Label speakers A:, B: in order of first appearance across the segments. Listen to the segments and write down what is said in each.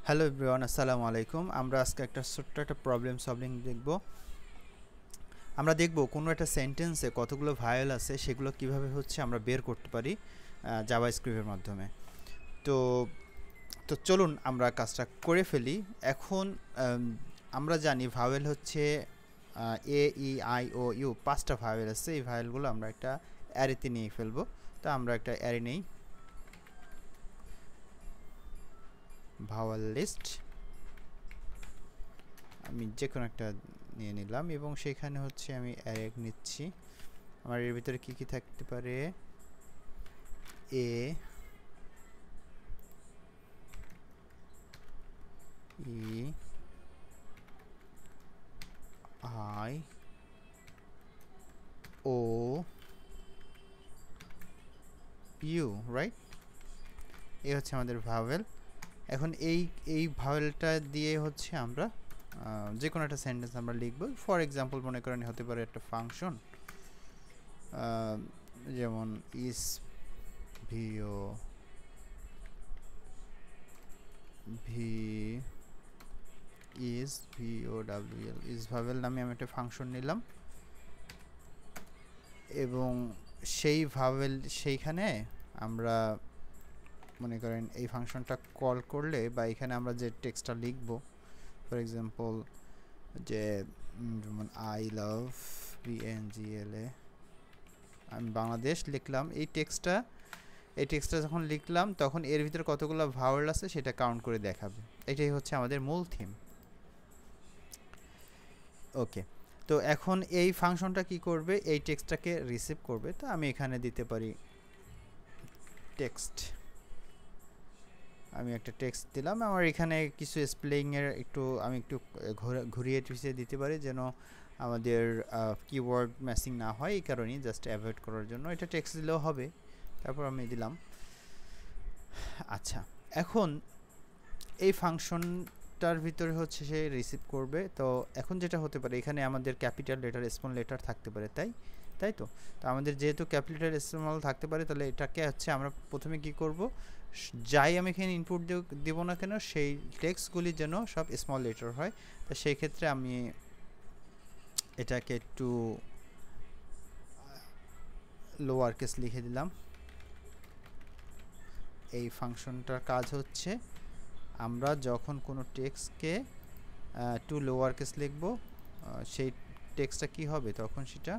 A: Hello everyone, আসসালামু আলাইকুম। আমরা আজকে একটা ছোট্ট একটা প্রবলেম সলভিং দেখব। আমরা দেখব কোনো একটা সেন্টেন্সে কতগুলো ভায়েল আছে সেগুলো কিভাবে আমরা বের করতে পারি জাভা স্ক্রিপ্টের মাধ্যমে। তো তো চলুন আমরা কাজটা করে ফেলি। এখন আমরা জানি ভাওয়েল হচ্ছে এ ই আই ও ইউ, 5টা ভাওয়েল আছে। এই ভাওয়েলগুলো আমরা একটা অ্যারেতে নিয়ে ফেলবো। তো আমরা একটা অ্যারে নেই, ভাওয়েল লিস্ট। আমি যে কোনো একটা নিয়ে নিলাম এবং সেখানে আমি অ্যারে নিচ্ছি। আমার এর ভিতরে কি কি থাকতে পারে? A E I O U, right? এই হচ্ছে আমাদের ভাওয়েল। এখন এই ভাওয়েলটা দিয়ে আমরা যে কোনো একটা সেন্টেন্স আমরা লিখব। ফর এক্সাম্পল মনে করেন হতে পারে একটা ফাংশন, যেমন ইস ভিও ভি ইস ভিওডব্লিউএল ইস ভাওয়েল নামে আমি একটা ফাংশন নিলাম এবং সেই ভাওয়েল সেইখানে আমরা মনে করেন এই ফাংশনটা কল করলে বা এখানে আমরা যে টেক্সটটা লিখব, ফর এক্সাম্পল যে যেমন আই লাভ বিএনজিএলএ, আমি বাংলাদেশ লিখলাম। এই টেক্সটটা যখন লিখলাম তখন এর ভিতরে কতগুলো ভাওয়েল আছে সেটা কাউন্ট করে দেখাবে। এটাই হচ্ছে আমাদের মূল থিম। ওকে, তো এখন এই ফাংশনটা কি করবে? এই টেক্সটটাকে রিসিভ করবে। তো আমি এখানে দিতে পারি টেক্সট। আমি একটা টেক্সট দিলাম। আমার এখানে কিছু স্পেলিংয়ের আমি একটু ঘুরিয়ে টুরিয়ে দিতে পারি যেন আমাদের কিওয়ার্ড ম্যাচিং না হয়, এই কারণেই জাস্ট অ্যাভয়েড করার জন্য এটা টেক্সট দিলেও হবে। তারপর আমি দিলাম। আচ্ছা, এখন এই ফাংশনটার ভিতরে সে রিসিভ করবে। তো এখন যেটা হতে পারে, এখানে আমাদের ক্যাপিটাল লেটার স্মল লেটার থাকতে পারে, তাই তো আমাদের যেহেতু ক্যাপিটাল স্মল থাকতে পারে, তাহলে এটাকে আমরা প্রথমে কি করব, যাই আমি এখানে ইনপুট দেব না কেন সেই টেক্সটগুলি যেন সব স্মল লেটার হয়। তো সেই ক্ষেত্রে আমি এটাকে একটু লোয়ার কেস লিখে দিলাম। এই ফাংশনটার কাজ হচ্ছে আমরা যখন কোনো টেক্সটকে টু লোয়ার কেস লিখব, সেই টেক্সটটা কি হবে, তখন সেটা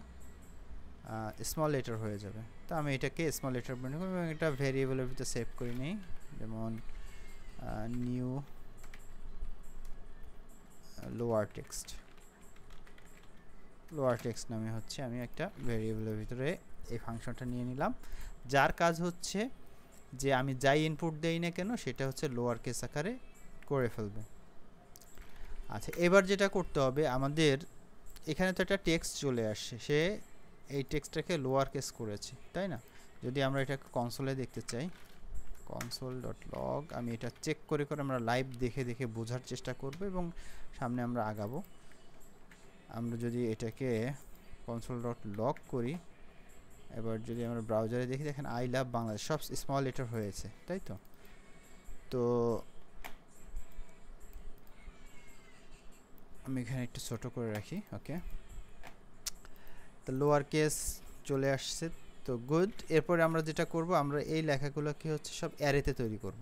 A: স্মল লেটার হয়ে যাবে। তো আমি এটাকে স্মল লেটার বানিয়ে এবং এটা ভেরিয়েবলের ভিতরে সেভ করে নিই, যেমন নিউ লোয়ার টেক্সট নামে আমি একটা ভেরিয়েবলের ভিতরে এই ফাংশনটা নিয়ে নিলাম, যার কাজ হচ্ছে যে আমি যাই ইনপুট দেই না কেন সেটা লোয়ার কেস আকারে করে ফেলবে। আচ্ছা, এবার যেটা করতে হবে, আমাদের এখানে তো একটা টেক্সট চলে আসছে, সে এই টেক্সটটাকে লোয়ার কেস করেছে, তাই না? যদি আমরা এটাকে কনসোলে দেখতে চাই, console.log, আমি এটা চেক করে আমরা লাইভ দেখে বোঝার চেষ্টা করব এবং সামনে আমরা আগাবো। আমরা যদি এটাকে console.log করি, এবার যদি আমরা ব্রাউজারে দেখি, দেখেন আই লাভ বাংলাদেশ সব স্মল লেটার হয়েছে, তাই তো? তো আমি এখানে একটু ছোট করে রাখি। ওকে, তো লোয়ার কেস চলে আসছে, তো গুড। এরপরে আমরা যেটা করব, আমরা এই লেখাগুলোকে সব অ্যারেতে তৈরি করব।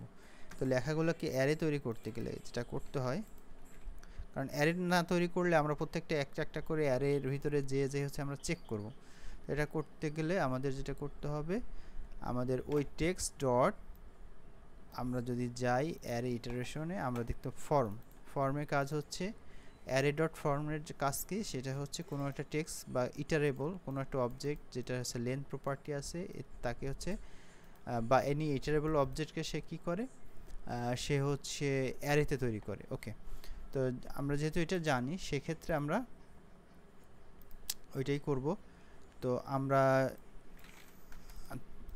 A: তো লেখাগুলোকে অ্যারে তৈরি করতে গেলে যেটা করতে হয়, কারণ অ্যারে না তৈরি করলে আমরা প্রত্যেকটা একটা একটা করে অ্যারের ভিতরে যে আমরা চেক করব। এটা করতে গেলে আমাদের যেটা করতে হবে, আমাদের ওই টেক্সট ডট, আমরা যদি যাই অ্যারে ইটারেশনে, আমরা দেখতে ফর্মের কাজ হচ্ছে অ্যারে ডট ফর্মের যে কাজ কি, সেটা কোনো একটা টেক্সট বা ইটারেবল কোনো একটা অবজেক্ট যেটা লেন্থ প্রপার্টি আছে, তাকে বা এনি ইটারেবল অবজেক্টকে সে কী করে, সে অ্যারেতে তৈরি করে। ওকে, তো আমরা যেহেতু এটা জানি, সেক্ষেত্রে আমরা ওইটাই করব। তো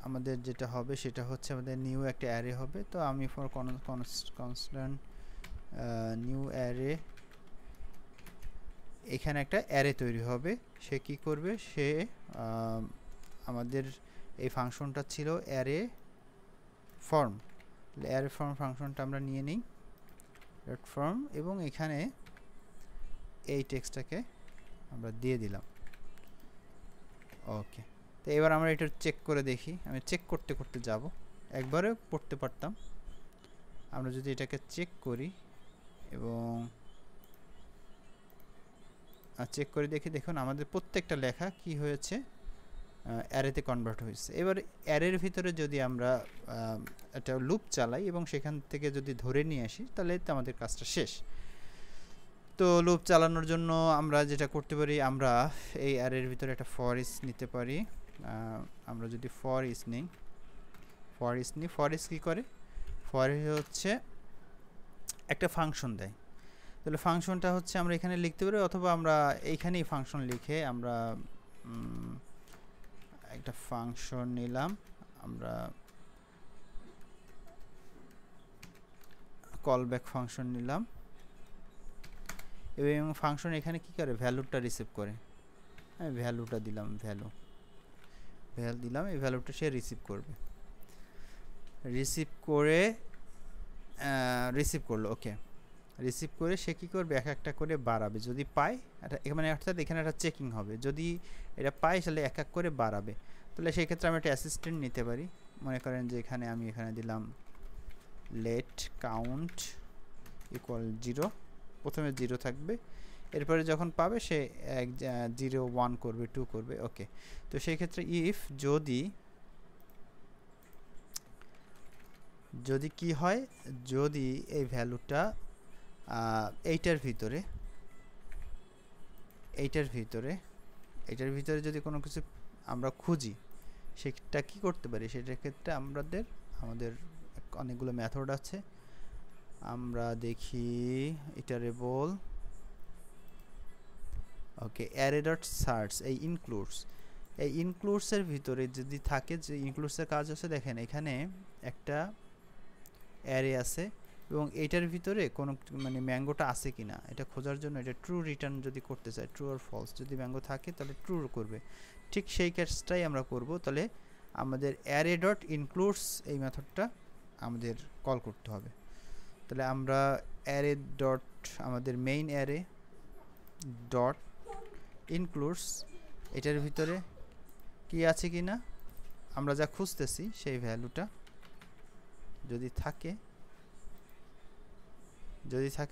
A: আমাদের যেটা হবে সেটা আমাদের নিউ একটা অ্যারে হবে। তো আমি ফর কনস্ট্যান্ট নিউ অ্যারে, এখানে একটা অ্যারে তৈরি হবে। সে কি করবে, সে আমাদের এই ফাংশনটা ছিল অ্যারে ফর্ম ফাংশনটা আমরা নিয়ে নিই। ডট ফর্ম এবং এখানে এই টেক্সটটাকে আমরা দিয়ে দিলাম। ওকে, তো এবার আমরা এটা চেক করে দেখি। আমি চেক করতে করতে যাব, একবারে পড়তে পারতাম। আমরা যদি এটাকে চেক করি এবং চেক করে দেখি, দেখুন আমাদের প্রত্যেকটা লেখা কি হয়েছে, অ্যারেতে কনভার্ট হয়েছে। এবার অ্যারের ভিতরে যদি আমরা একটা লুপ চালাই এবং সেখান থেকে যদি ধরে নিয়ে আসি, তাহলে তো আমাদের কাজটা শেষ। তো লুপ চালানোর জন্য আমরা যেটা করতে পারি, আমরা এই অ্যারের ভিতরে একটা ফর ইচ নিতে পারি। আমরা যদি ফর ইচ নিই, ফর ইচ কী করে, ফর হচ্ছে একটা ফাংশন দেয়। তাহলে ফাংশনটা হচ্ছে আমরা এখানে লিখতে পারি, অথবা আমরা এইখানেই ফাংশন লিখে আমরা একটা ফাংশন নিলাম, আমরা কলব্যাক ফাংশন নিলাম এবং ফাংশন এখানে কি করে, ভ্যালুটা রিসিভ করে। আমি ভ্যালুটা দিলাম, ভ্যালু দিলাম, এই ভ্যালুটা সে রিসিভ করবে, রিসিভ করলো। ওকে, রিসিভ করে সে কী করবে, এক একটা করে বাড়াবে, যদি পায় মানে অর্থাৎ এখানে একটা চেকিং হবে, যদি এটা পায় তাহলে এক এক করে বাড়াবে। তাহলে সেই ক্ষেত্রে আমি একটা অ্যাসিস্ট্যান্ট নিতে পারি। মনে করেন যে আমি এখানে দিলাম লেট কাউন্ট ইকুয়াল 0, প্রথমে 0 থাকবে, এরপরে যখন পাবে সে 0 1 করবে, 2 করবে। ওকে, তো সেই ক্ষেত্রে ইফ যদি কি হয়, যদি এই ভ্যালুটা এইটার ভিতরে যদি কোনো কিছু আমরা খুঁজি, সেটা কি করতে পারি, সেটার ক্ষেত্রে আমাদের অনেকগুলো মেথড আছে। আমরা দেখি ইটারেবল, ওকে, অ্যারে ডট সার্চ, এই ইনক্লুডসের ভিতরে যদি থাকে, যে ইনক্লুডসের কাজ আছে, দেখেন এখানে একটা অ্যারে আছে এবং এইটার ভিতরে কোনো মানে ম্যাঙ্গোটা আছে কিনা এটা খোঁজার জন্য এটা ট্রু রিটার্ন যদি করতে চাই, ট্রু আর ফলস, যদি ম্যাঙ্গো থাকে তাহলে ট্রু করবে। ঠিক সেই কাজটাই আমরা করব। তাহলে আমাদের অ্যারে ডট ইনক্লুডস এই মেথডটা আমাদের কল করতে হবে। তাহলে আমরা অ্যারে ডট আমাদের মেইন অ্যারে ডট ইনক্লুডস, এটার ভিতরে কি আছে কিনা আমরা যা খুঁজতেছি সেই ভ্যালুটা যদি থাকে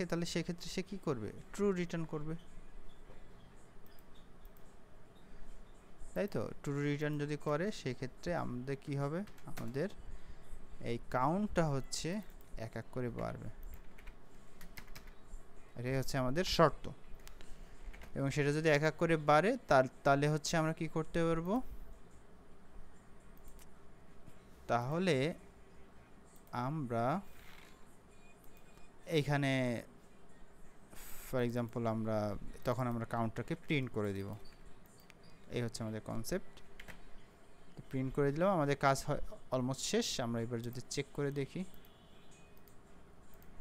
A: তাহলে সেক্ষেত্রে সে কি করবে, ট্রু রিটার্ন করবে, তাই তো। ট্রু রিটার্ন যদি করে সেক্ষেত্রে আমাদের কি হবে, আমাদের এই কাউন্টটা হচ্ছে এক এক করে বাড়বে, এটাই হচ্ছে আমাদের শর্ত। এবং সেটা যদি এক এক করে বাড়ে তাহলে হচ্ছে আমরা কি করতে পারবো, তাহলে আমরা এইখানে ফর এক্সাম্পল তখন আমরা কাউন্টটাকে প্রিন্ট করে দিব। এই হচ্ছে আমাদের কনসেপ্ট, প্রিন্ট করে দিলাম, আমাদের কাজ অলমোস্ট শেষ। আমরা এবার যদি চেক করে দেখি,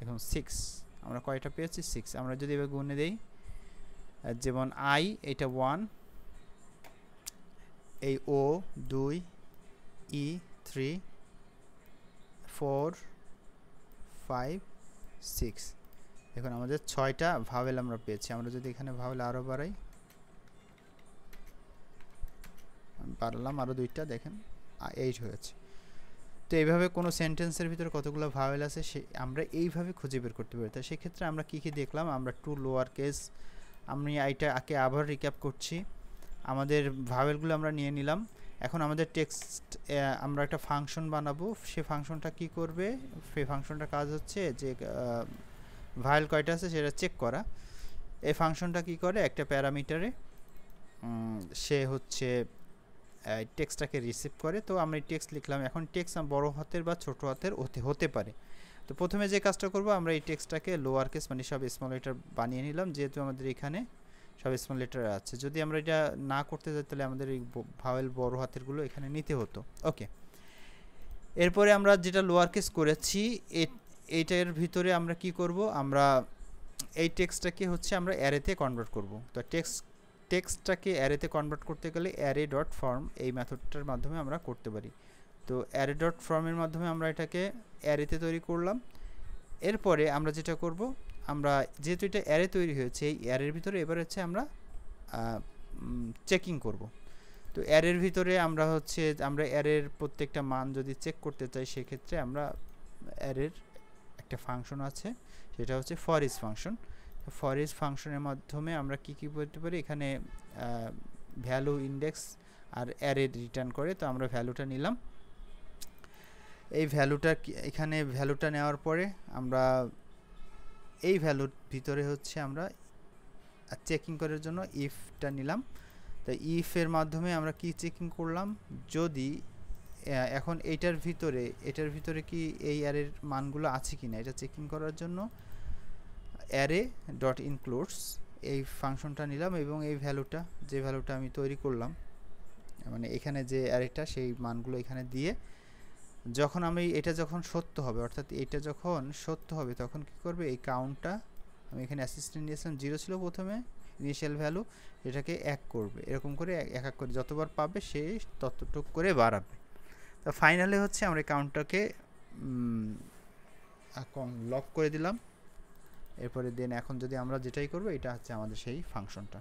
A: এখন 6 আমরা কয়টা পেয়েছি, 6। আমরা যদি এবার গুণে দেই, যেমন I এটা 1, এই O 2, E 3, 4 5 6, এখন আমাদের 6টা ভাওয়েল আমরা পেয়েছি। আমরা যদি এখানে ভাওয়েল আরও বাড়ালাম আরও 2টা, দেখেন 8 হয়েছে। তো এইভাবে কোনো সেন্টেন্সের ভিতরে কতগুলো ভাওয়েল আছে আমরা এইভাবে খুঁজে বের করতে পারি। তো সেক্ষেত্রে আমরা কী দেখলাম, আমরা টু লোয়ার কেস, আমি এইটাকে আবার রিক্যাপ করছি। আমাদের ভাওয়েলগুলো আমরা নিয়ে নিলাম। এখন আমাদের টেক্সট আমরা একটা ফাংশন বানাবো, সে ফাংশনটা কি করবে, সেই ফাংশনটার কাজ হচ্ছে যে ভাওয়েল কয়টা আছে সেটা চেক করা। এই ফাংশনটা কি করে, একটা প্যারামিটারে সে হচ্ছে টেক্সটটাকে রিসিভ করে। তো আমরা টেক্সট লিখলাম, এখন টেক্সট বড় হাতের বা ছোট হাতের হতে পারে। তো প্রথমে যে কাজটা করব, আমরা এই টেক্সটটাকে লোয়ার কেস মানে সব স্মল লেটার বানিয়ে নিলাম, যেহেতু আমাদের এখানে সব স্মল লেটার আছে। যদি আমরা এটা না করতে যাই তাহলে আমাদের এই ভাওয়েল বড় হাতেরগুলো এখানে নিতে হতো। ওকে, এরপরে আমরা যেটা লোয়ার কেস করেছি এইটার ভিতরে আমরা কি করব, আমরা এই টেক্সটটাকে হচ্ছে আমরা অ্যারেতে কনভার্ট করব। তো টেক্সটটাকে অ্যারেতে কনভার্ট করতে গেলে অ্যারে ডট ফর্ম এই মেথডটার মাধ্যমে আমরা করতে পারি। তো অ্যারে ডট ফর্মের মাধ্যমে আমরা এটাকে অ্যারেতে তৈরি করলাম এরপরে আমরা যেটা করব, আমরা যেহেতু এটা অ্যারে তৈরি হয়েছে, এই অ্যারের ভিতরে এবার হচ্ছে আমরা চেকিং করব। তো অ্যারের ভিতরে আমরা হচ্ছে আমরা অ্যারের প্রত্যেকটা মান যদি চেক করতে চাই, সেক্ষেত্রে আমরা অ্যারের একটা ফাংশন আছে, সেটা হচ্ছে for each function. For each ফাংশনের মাধ্যমে আমরা কি কি বলতে পারি, এখানে ভ্যালু, ইন্ডেক্স আর অ্যারে রিটার্ন করে। তো আমরা ভ্যালুটা নিলাম। এই ভ্যালুটা এখানে ভ্যালুটা নেওয়ার পরে আমরা এই ভ্যালুর ভিতরে হচ্ছে আমরা চেকিং করার জন্য ইফটা নিলাম। তো ইফের মাধ্যমে আমরা কি চেকিং করলাম, যদি এখন এটার ভিতরে কি এই অ্যারের মানগুলো আছে কিনা এটা চেকিং করার জন্য অ্যারে ডট ইনক্লুডস এই ফাংশনটা নিলাম, এবং এই ভ্যালুটা, যে ভ্যালুটা আমি তৈরি করলাম, মানে এখানে যে অ্যারেটা, সেই মানগুলো এখানে দিয়ে যখন আমি এটা যখন সত্য হবে, অর্থাৎ এটা যখন সত্য হবে, তখন কি করবে, এই কাউন্টটা আমি এখানে অ্যাসিস্ট্যান্ট নিয়েছিলাম 0 ছিল প্রথমে ইনিশিয়াল ভ্যালু, এটাকে 1 করবে, এরকম করে এক এক করে যতবার পাবে সে ততটুক করে বাড়াবে। তো ফাইনালি হচ্ছে আমরা এই কাউন্টটাকে লক করে দিলাম। এরপরে দেন এখন যদি আমরা যেটাই করব, এটা হচ্ছে আমাদের সেই ফাংশনটা।